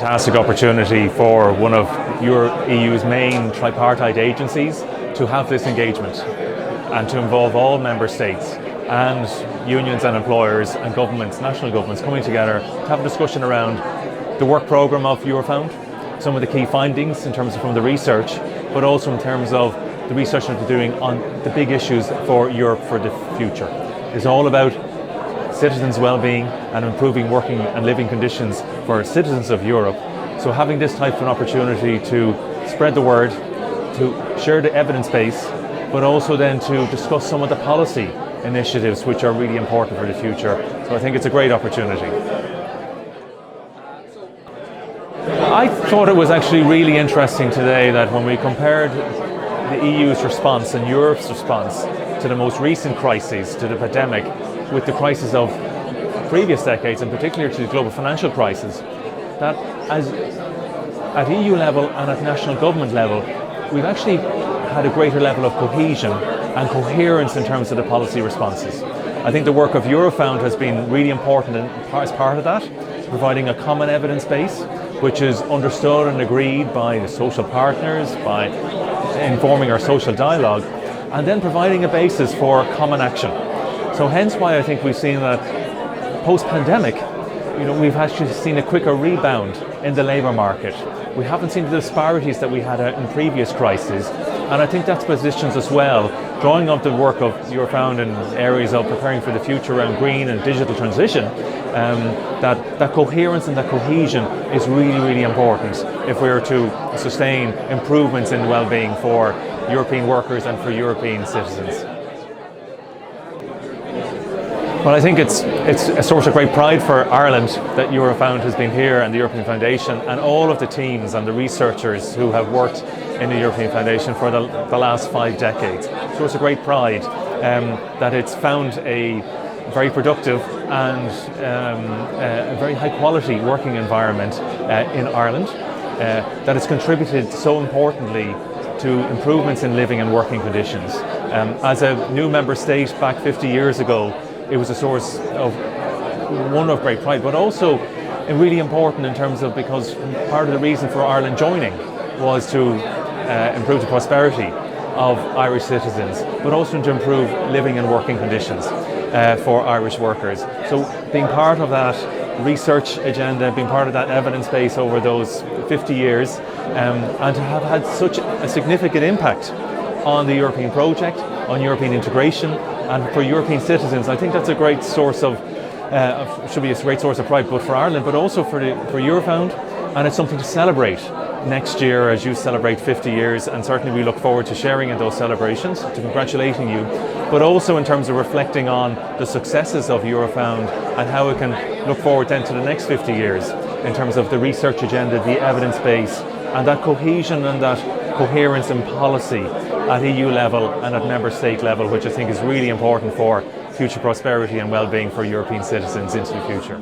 fantastic opportunity for one of EU's main tripartite agencies to have this engagement and to involve all member states and unions and employers and governments, national governments, coming together to have a discussion around the work programme of Eurofound, some of the key findings in terms of from the research, but also in terms of the research that we're doing on the big issues for Europe for the future. It's all about citizens' well-being and improving working and living conditions for citizens of Europe. So having this type of an opportunity to spread the word, to share the evidence base, but also then to discuss some of the policy initiatives which are really important for the future. So I think it's a great opportunity. I thought it was actually really interesting today that when we compared the EU's response and Europe's response to the most recent crises, to the pandemic, with the crisis of previous decades, and particularly to the global financial crisis, that at EU level and at national government level, we've actually had a greater level of cohesion and coherence in terms of the policy responses. I think the work of Eurofound has been really important as part of that, providing a common evidence base, which is understood and agreed by the social partners, by informing our social dialogue, and then providing a basis for common action. So hence why I think we've seen that post-pandemic, we've actually seen a quicker rebound in the labour market. We haven't seen the disparities that we had in previous crises, and I think that positions us well, drawing on the work of Eurofound in areas of preparing for the future around green and digital transition, that coherence and that cohesion is really, really important if we are to sustain improvements in well-being for European workers and for European citizens. Well, I think it's a source of great pride for Ireland that Eurofound has been here and the European Foundation and all of the teams and the researchers who have worked in the European Foundation for the last 5 decades. So it's a great pride that it's found a very productive and a very high quality working environment in Ireland, that it's contributed so importantly to improvements in living and working conditions. As a new member state back 50 years ago, it was a source of great pride, but also really important in terms of, because part of the reason for Ireland joining was to improve the prosperity of Irish citizens, but also to improve living and working conditions for Irish workers. So being part of that research agenda, being part of that evidence base over those 50 years, and to have had such a significant impact on the European project, on European integration, and for European citizens, I think that's a great source of, should be a great source of pride, both for Ireland, but also for Eurofound, and it's something to celebrate next year as you celebrate 50 years, and certainly we look forward to sharing in those celebrations, to congratulating you, but also in terms of reflecting on the successes of Eurofound and how it can look forward then to the next 50 years in terms of the research agenda, the evidence base, and that cohesion and that coherence in policy at EU level and at member state level, which I think is really important for future prosperity and well-being for European citizens into the future.